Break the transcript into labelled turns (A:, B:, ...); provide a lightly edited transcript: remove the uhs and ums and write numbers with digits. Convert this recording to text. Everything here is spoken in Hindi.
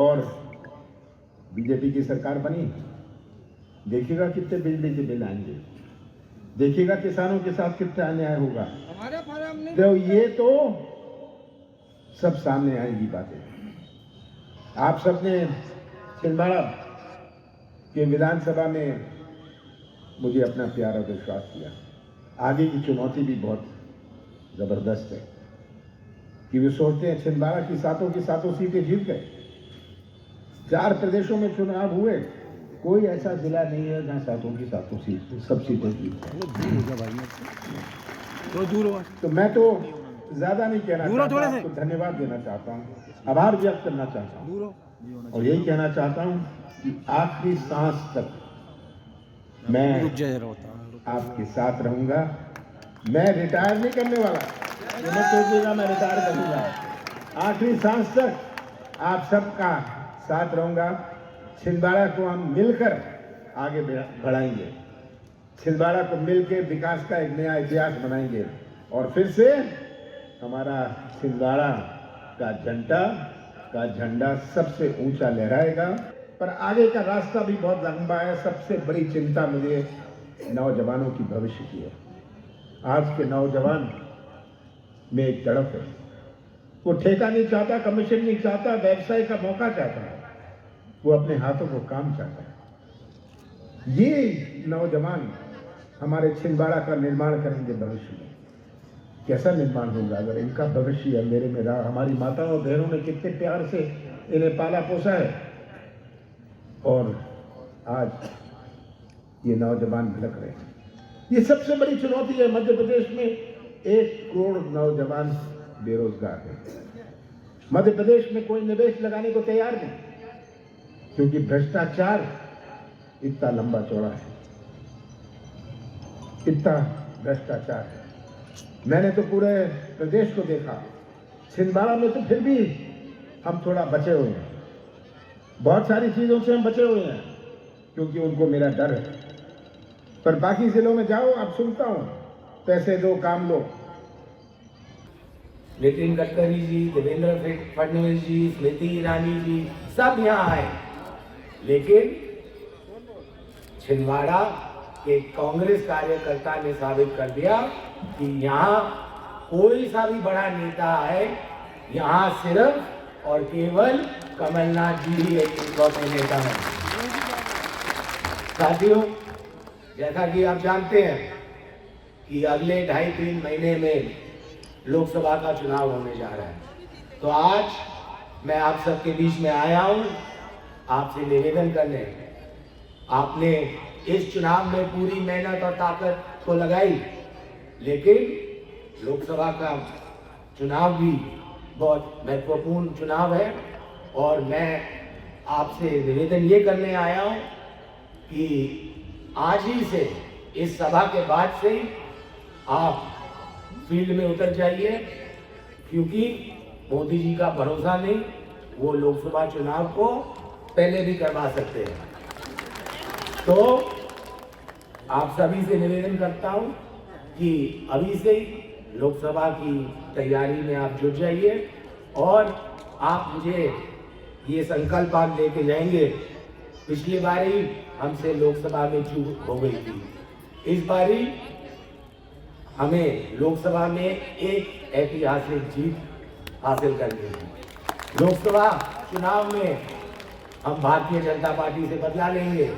A: और बीजेपी की सरकार बनी, देखिएगा कितने बिजली के बिल आएंगे, देखिएगा किसानों के साथ कितना अन्याय होगा। तो ये तो सब सामने आएगी बातें। आप सबने छिंदवाड़ा के विधानसभा में मुझे अपना प्यारा विश्वास दिया। आगे की चुनौती भी बहुत जबरदस्त है कि वे सोचते हैं छिंदवाड़ा की सातों सीटें जीत गए। 4 प्रदेशों में चुनाव हुए, कोई ऐसा जिला नहीं है जहां सातों सीट सब सीटें जीत गए। तो मैं तो ज्यादा नहीं कहना चाहता, आपको धन्यवाद देना चाहता हूँ, आभार व्यक्त करना चाहता हूँ और यही कहना चाहता हूँ कि आखिरी सांस तक मैं आपके साथ रहूंगा। मैं रिटायर नहीं करने वाला, ये मत सोचिएगा मैं रिटायर करूंगा। आखिरी सांस तक आप सबका साथ रहूंगा। छिंदवाड़ा को हम मिलकर आगे बढ़ाएंगे, छिंदवाड़ा को मिलकर विकास का एक नया इतिहास बनाएंगे और फिर से हमारा छिंदवाड़ा का झंडा सबसे ऊंचा लहराएगा। पर आगे का रास्ता भी बहुत लंबा है। सबसे बड़ी चिंता मुझे नौजवानों की भविष्य की है। आज के नौजवान में एक तड़प है, वो ठेका नहीं चाहता, कमीशन नहीं चाहता, व्यवसाय का मौका चाहता है, वो अपने हाथों को काम चाहता है। ये नौजवान हमारे छिंदवाड़ा का निर्माण करेंगे भविष्य में। कैसा निर्माण होगा अगर इनका भविष्य अंधेरे में रहा। हमारी माताओं और बहनों ने कितने प्यार से इन्हें पाला पोसा है और आज ये नौजवान भटक रहे हैं। ये सबसे बड़ी चुनौती है। मध्य प्रदेश में 1 करोड़ नौजवान बेरोजगार है। मध्य प्रदेश में कोई निवेश लगाने को तैयार नहीं, क्योंकि भ्रष्टाचार इतना लंबा चौड़ा है, इतना भ्रष्टाचार है। मैंने तो पूरे प्रदेश को देखा, छिंदवाड़ा में तो फिर भी हम थोड़ा बचे हुए हैं। बहुत सारी चीजों से हम बचे हुए हैं क्योंकि उनको मेरा डर है। पर बाकी जिलों में जाओ, अब सुनता हूं पैसे दो काम लो।
B: नितिन गडकरी जी, देवेंद्र फडणवीस जी, स्मृति ईरानी जी सब यहाँ आए, लेकिन छिंदवाड़ा के कांग्रेस कार्यकर्ता ने साबित कर दिया कि यहाँ कोई सा भी बड़ा नेता है, यहाँ सिर्फ और केवल कमलनाथ जी ही एक इकलौते नेता है। साथियों, जैसा कि आप जानते हैं कि अगले 2.5-3 महीने में लोकसभा का चुनाव होने जा रहा है, तो आज मैं आप सबके बीच में आया हूं आपसे निवेदन करने। आपने इस चुनाव में पूरी मेहनत और ताकत को लगाई, लेकिन लोकसभा का चुनाव भी बहुत महत्वपूर्ण चुनाव है और मैं आपसे निवेदन ये करने आया हूं कि आज ही से, इस सभा के बाद से आप फील्ड में उतर जाइए, क्योंकि मोदी जी का भरोसा नहीं, वो लोकसभा चुनाव को पहले भी करवा सकते हैं। तो आप सभी से निवेदन करता हूं कि अभी से लोकसभा की तैयारी में आप जुट जाइए और आप मुझे ये संकल्प आप लेके जाएंगे। पिछली बारी हमसे लोकसभा में चूक हो गई थी, इस बारी हमें लोकसभा में एक ऐतिहासिक जीत हासिल करनी है। लोकसभा चुनाव में हम भारतीय जनता पार्टी से बदला लेंगे